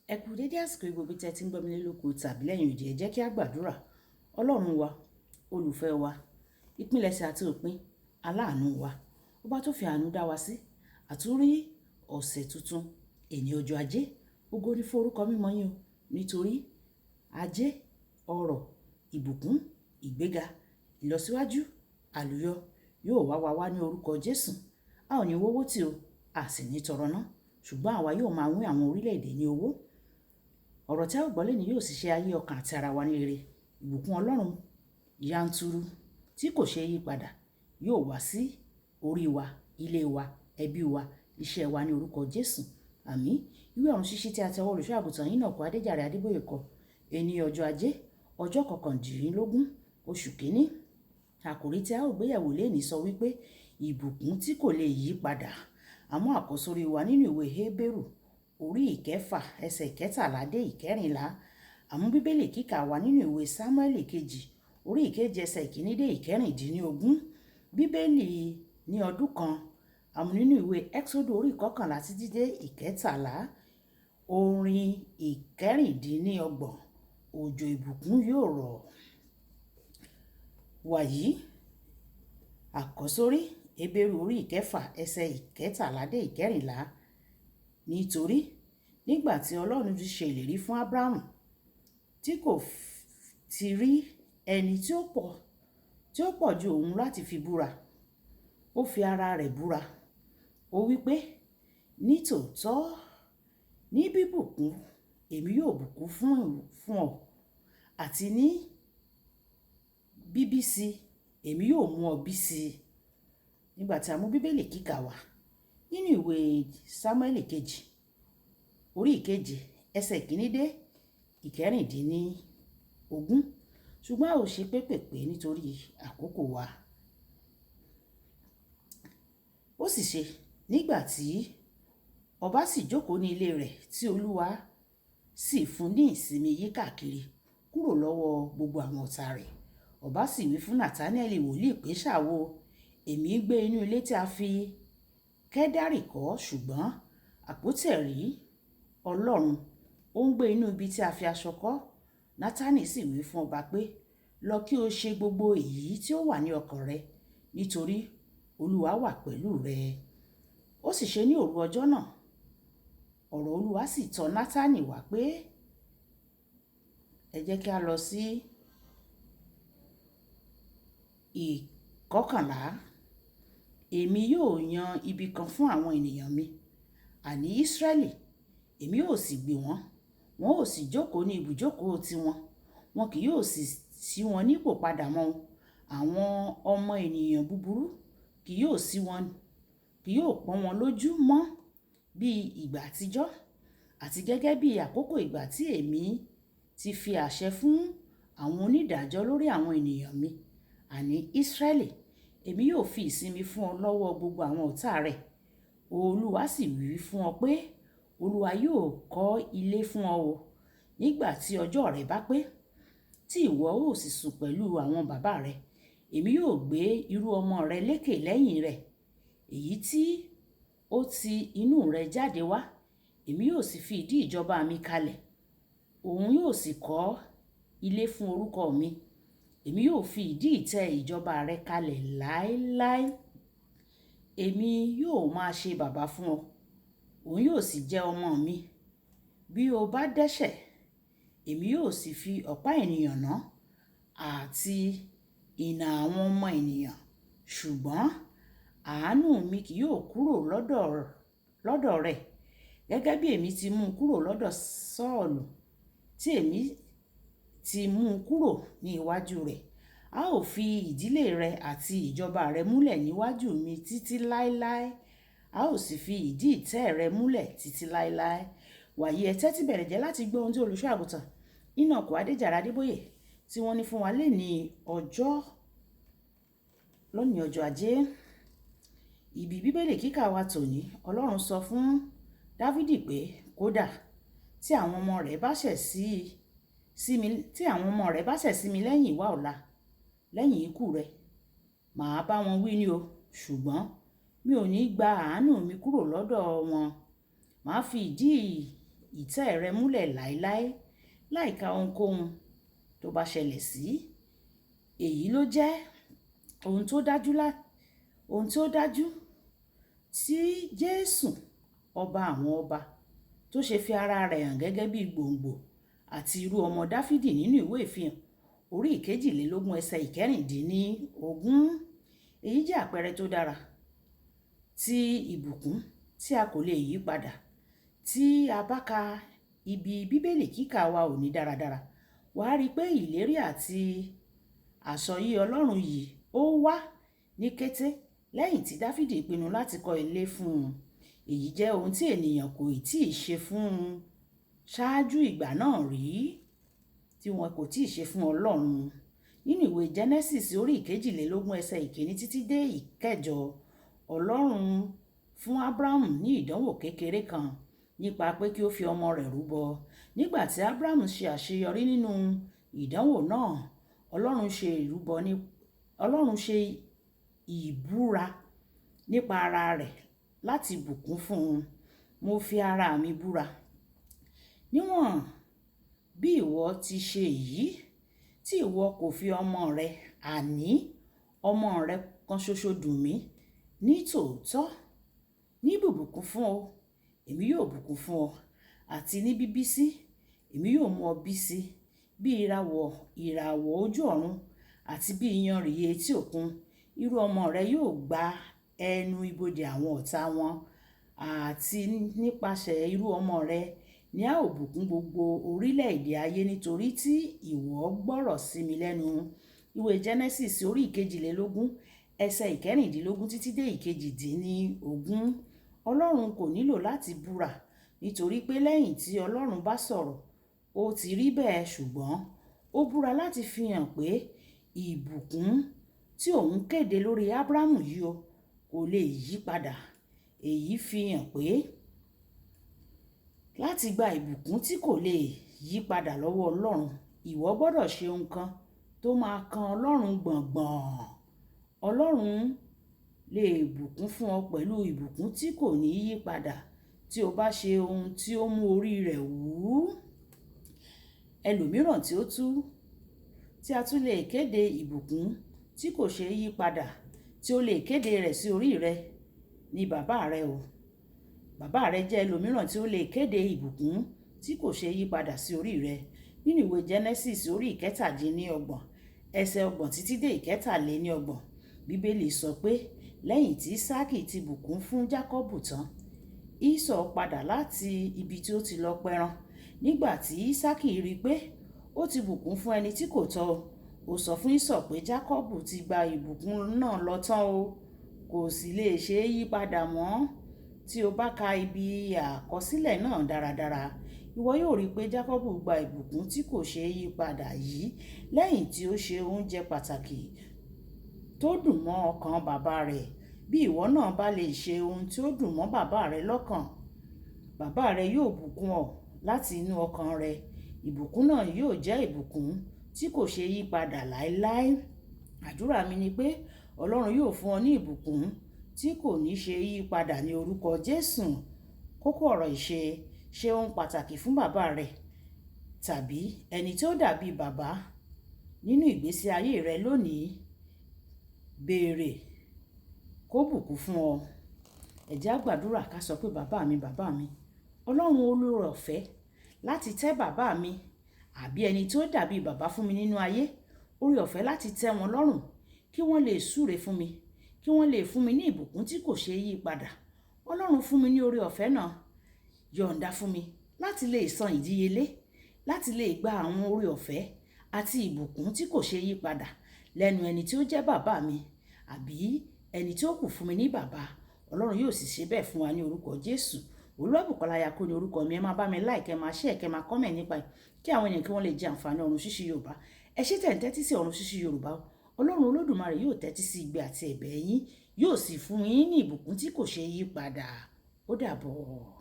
Ẹ kú dédé àsìkò gbogbo tẹ́ tí ń gbọ́ mi nílé lóko tàbí lẹ́yìn òdì. Ẹ jẹ́ kí a gbàdúrà. Ọlọ́run wa, olùfẹ́ wa, ìpilẹ̀ṣẹ̀ àti òpin, aláàánú wa, ọba tó fi àánú dá wa sí, àtúrí ọ̀sẹ̀ tuntun, èní ọjọ́ ajé. Ògo ni fún orúkọ mímọ́ yín o, nítorí ajé, ọrọ̀, ìbùkún, ìgbéga, ìlọsíwájú, àlùyọ yóò wá ní orúkọ Jésù. A ò ní wówó tì o, a sì ní tọrọ ná, ṣùgbọ́n àwa yóò máa wín àwọn orílẹ̀-èdè ní owó. Ọ̀rọ̀ tí a ó gbọ́ lẹ́ni yóò sì ṣe ayé ọkàn àti ara wa ní rere. Ìbùkún Ọlọ́run yanturu tí kò ṣe yí padà yóò wá sí orí wa, ilé wa, ẹbí wa, iṣẹ́ wa ní orúkọ Jésù. Àmín. Ìwé ọ̀run ṣíṣí tí a tẹ ọwọ́ olùṣọ́ àgùntàn Enoch Adéjàre Adébóyè kọ, èní ọjọ́ ajé, ọjọ́ 19 oṣù kìíní. Àkòrí tí a ó gbéyẹ̀wò lénìí sọ wípé ìbùkún tí kò lè yí padà. Àmọ́ àkọ́sórí wa nínú ìwé Hébérù orí 6 ẹsẹ̀ 13 dé 14. Àmú bíbélì kíkà wà nínú ìwé Sámúẹ́lì kejì orí 7 ẹsẹ̀ 1 dé 16. Bíbélì ní ọdún kan. Àmú nínú ìwé Ẹ́xódù orí 11 títí dé 13. Orin 26. Òjò ìbùkún yóò rọ̀. Wàyí àkọ́sórí Hébérù orí 6 ẹsẹ̀ 13 dé 14. Nítorí nígbà tí Ọlọ́run ti ṣe ìlérí fún Ábúráhámù, tí kò ti rí ẹni tí ó pọ̀ ju òun láti fi búra, ó fi ara rẹ̀ búra. Ó wí pé, nítòótọ́ ní bíbùkún èmi yóò bùkún fún ọ, àti ní bíbí sí èmi yóò mú ọ bí sí. Nígbà tí a mú bíbélì kíkà wá nínú ìwé Sámúẹ́lì kejì orí 7 ẹsẹ̀ 1 dé 16. Ṣùgbọ́n a ò ṣe pépèpé nítorí àkókò wa. Ó sì ṣe nígbà tí ọba sì jókòó ní ilé rẹ̀, tí Olúwa sì fún ní ìsinmi yí káàkiri kúrò lọ́wọ́ gbogbo àwọn ọ̀tá rẹ̀. Ọba sì wí fún Nátánẹ́ẹ̀lì wòlíì pé, ṣàwo, èmi ń gbé inú ilé tí a fi kẹ́dárì kọ́, ṣùgbọ́n àpótí ẹ̀rí Ọlọ́run ó ń gbé inú ibi tí a fi aṣọ kọ́. Nátánì sì wí fún ọba pé, lọ kí o ṣe gbogbo èyí tí ó wà ní ọkàn rẹ, nítorí Olúwa wà pẹ̀lú rẹ. Ó sì ṣe ní òru ọjọ́ náà, ọ̀rọ̀ Olúwa sì tọ̀ Nátánì wá pé, ẹ jẹ́ kí a lọ sí 11. Èmi yóò yan ibi kan fún àwọn ènìyàn mi, àní Ísírẹ́lì, èmi yóò sì gbé wọn. Wọn ó sì jókòó ní ibùjókòó tiwọn, wọn kì yóò sì ṣí wọn nípò padà mọ́. Àwọn ọmọ ènìyàn búburú kì yóò pọ́n wọn lójú mọ́ bí ìgbà àtijọ́, àti gẹ́gẹ́ bí àkókò ìgbà tí èmi ti fi àṣẹ fún àwọn onídàájọ́ lórí àwọn ènìyàn mi, àní Ísírẹ́lì. Èmi yóò fi ìsinmi fún ọ lọ́wọ́ gbogbo àwọn ọ̀tá rẹ̀. Olúwa sì wí fún ọ pé, Olúwa yóò kọ́ ilé fún ọ o. Nígbà tí ọjọ́ rẹ bá pé, tí ìwọ ó sì sùn pẹ̀lú àwọn bàbá rẹ, èmi yóò gbé irú ọmọ rẹ lékè lẹ́yìn rẹ̀, èyí tí ó ti inú rẹ jáde wá. Èmi yóò sì fi ìdí ìjọba mi kalẹ̀, òun yóò sì kọ́ ilé fún orúkọ mi. Èmi yóò fi ìdí ìtẹ́ ìjọba rẹ kalẹ̀ láéláé. Èmi yóò máa ṣe baba fún ọ, òun yóò sì jẹ́ ọmọ mi. Bí o bá dẹ́ṣẹ̀, èmi yóò sì fi ọ̀pá ènìyàn ná àti ìnà àwọn ọmọ ènìyàn. Ṣùgbọ́n àánú mi kì yóò kúrò lọ́dọ̀ rẹ̀, gẹ́gẹ́ bí èmi ti mú kúrò lọ́dọ̀ Sọ́ọ̀lù, tí èmi ti mú kúrò ní iwájú rẹ̀. A ó fi ìdílé rẹ àti ìjọba rẹ múlẹ̀ níwájú mi títí láéláé. A ó sì fi ìdí ìtẹ́ rẹ múlẹ̀ títí láéláé. Wàyí ẹ tẹ́tí bẹ̀rẹ̀ jẹ́ láti gbọ́ ohun tí olùṣọ́ àgùntàn Enoch Adéjàre Adébóyè tí wọ́n ní fún wa lónìí ọjọ́ ajé. Ibi bíbélì kíkà wa tòní, Ọlọ́run sọ fún Dáfídì pé, kódà tí àwọn ọmọ rẹ̀ bá ṣẹ̀ sí mi lẹ́yìn ìwà ọ̀la, lẹ́yìn ikú rẹ̀, màá bá wọn wí ní o, ṣùgbọ́n mi ò ní gba àánú mi kúrò lọ́dọ̀ wọn. Màá fi ìdí ìtẹ́ rẹ múlẹ̀ láéláé láìka ohunkóhun tó bá ṣẹlẹ̀ sí. Èyí ló jẹ́ ohun tó dájú tí Jésù ọba àwọn ọba tó ṣe fi ara rẹ̀ hàn gẹ́gẹ́ bí gbòǹgbò àti irú ọmọ Dáfídì nínú ìwé ìfihàn orí 22 ẹsẹ̀ 16. Èyí jẹ́ àpẹẹrẹ tó dára ti ìbùkún tí a kò lè yí padà. Tí a bá ka ibi bíbélì kíkà wa ò ní dáradára, wàá rí i pé ìlérí àti àsọyé Ọlọ́run yìí ó wá ní kété lẹ́yìn tí Dáfídì pinnu láti kọ́ ilé fún un. Èyí jẹ́ ohun tí ènìyàn kò tíì ṣe fún un ṣáájú ìgbà náà rí, tí wọn kò tíì ṣe fún Ọlọ́run. Nínú ìwé Genesis orí 22 ẹsẹ̀ 1 títí dé 8, Ọlọ́run fún Ábúráhámù ní ìdánwò kékeré kan nípa pé kí ó fi ọmọ rẹ̀ rúbọ. Nígbà tí Ábúráhámù ṣe àṣeyọrí nínú ìdánwò náà, Ọlọ́run ṣe ìbúra nípa ara rẹ̀ láti bùkún fún un. Mo fi ara mi búra, níwọ̀n bí ìwọ ti ṣe èyí, tí ìwọ kò fi ọmọ rẹ, àní ọmọ rẹ kan ṣoṣo dùn mí, ní tòótọ́ ní bùbùkún fún ọ èmi yóò bùkún fún ọ, àti ní bíbí sí èmi yóò mú ọ bí sí, bí ìràwọ̀ ojú ọ̀run àti bí iyanrìn etí òkun. Irú ọmọ rẹ yóò gba ẹnu ibodè àwọn ọ̀tá wọn, àti nípasẹ̀ irú ọmọ rẹ ni a ó bùkún gbogbo orílẹ̀-èdè ayé, nítorí tí ìwọ gbọ́rọ̀ sí mi lẹ́nu. Ìwé Genesis orí 22 ẹsẹ̀ 16 títí dé 18. Ọlọ́run kò nílò láti búra, nítorí pé lẹ́yìn tí Ọlọ́run bá sọ̀rọ̀ ó ti rí bẹ́ẹ̀, ṣùgbọ́n ó búra láti fi hàn pé ìbùkún tí òun kéde lórí Ábúráhámù yìí kò lè yí padà. Èyí fi hàn pé láti gba ìbùkún tí kò lè yí padà lọ́wọ́ Ọlọ́run, ìwọ gbọ́dọ̀ ṣe ohun kan tó máa kan Ọlọ́run gbọ̀ngbọ̀n. Ọlọ́run lè bùkún fún ọ pẹ̀lú ìbùkún tí kò ní yí padà tí o bá ṣe ohun tí ó mú orí rẹ̀ wú. Ẹlòmíràn tí a tún lè kéde ìbùkún tí kò ṣe yí padà, tí ó lè kéde rẹ̀ sí orí rẹ ni bàbá rẹ o. Bàbá rẹ jẹ́ ẹlòmíràn tí ó lè kéde ìbùkún tí kò ṣe yí padà sí orí rẹ. Nínú ìwé Genesis orí 27 ẹsẹ̀ 30 títí dé 33, Bíbélì sọ pé lẹ́yìn tí Ísákì ti bùkún fún Jákọ́bù tán, Ísọ̀ padà láti ibi tí ó ti lọ pẹran. Nígbà tí Ísákì rí i pé ó ti bùkún fún ẹni tí kò tọ́, ó sọ fún Ísọ̀ pé Jákọ́bù ti gba ìbùkún náà lọ tán o, kò sì lè ṣe é yí padà mọ́. Tí o bá ka ibi àkọsílẹ̀ náà dáradára, ìwọ yóò rí i pé Jákọ́bù gba ìbùkún tí kò ṣe é yí padà yìí lẹ́yìn tí ó ṣe oúnjẹ pàtàkì tó dùn mọ́ ọkàn bàbá rẹ̀. Bí ìwọ náà bá lè ṣe ohun tí ó dùn mọ́ bàbá rẹ lọ́kàn, bàbá rẹ yóò bùkún ọ láti inú ọkàn rẹ. Ìbùkún náà yóò jẹ́ ìbùkún tí kò ṣe yí padà láéláé. Àdúrà mi ni pé Ọlọ́run yóò fún ọ ní ìbùkún tí kò ní ṣe yí padà ní orúkọ Jésù. Kókó ọ̀rọ̀ ìṣe: ṣe ohun pàtàkì fún bàbá rẹ tàbí ẹni tí ó dàbí bàbá nínú ìgbésí ayé rẹ lónìí. Béèrè kó bùkún fún ọ. Ẹ jẹ́ á gbàdúrà ká sọ pé bàbá mi, Ọlọ́run olóore ọ̀fẹ́ láti tẹ́ bàbá mi àbí ẹni tí ó dàbí bàbá fún mi nínú ayé, oore ọ̀fẹ́ láti tẹ́ wọn lọ́rùn, kí wọ́n lè súre fún mi, kí wọ́n lè fún mi ní ìbùkún tí kò ṣe é yí padà. Ọlọ́run fún mi ní oore ọ̀fẹ́ náà, yọ̀ǹda fún mi láti lè san ìdíyelé, láti lè gba àwọn oore ọ̀fẹ́ àti ìbùkún tí kò ṣe é yí padà lẹ́nu ẹni tí ó jẹ́ bàbá mi àbí ẹni tí ó kù fún mi ní bàbá. Ọlọ́run yóò sì ṣe bẹ́ẹ̀ fún wa ní orúkọ Jésù. Olúwàbùkọ́lá Ayako ní orúkọ mi. Ẹ máa bá mi like, ẹ máa share, ẹ máa comment nípa kí àwọn ènìyàn kí wọ́n lè jẹ àǹfààní ọ̀run ṣíṣí Yorùbá. Ẹ ṣé tẹ̀ ń tẹ́tí sí ọ̀run ṣíṣí Yorùbá. Ọlọ́run Olódùmarè yóò tẹ́tí sí igbe àti ẹ̀bẹ̀ yín, yóò sì fún yín ní ìbùkún tí kò ṣe é yí padà. Ó dàbọ̀.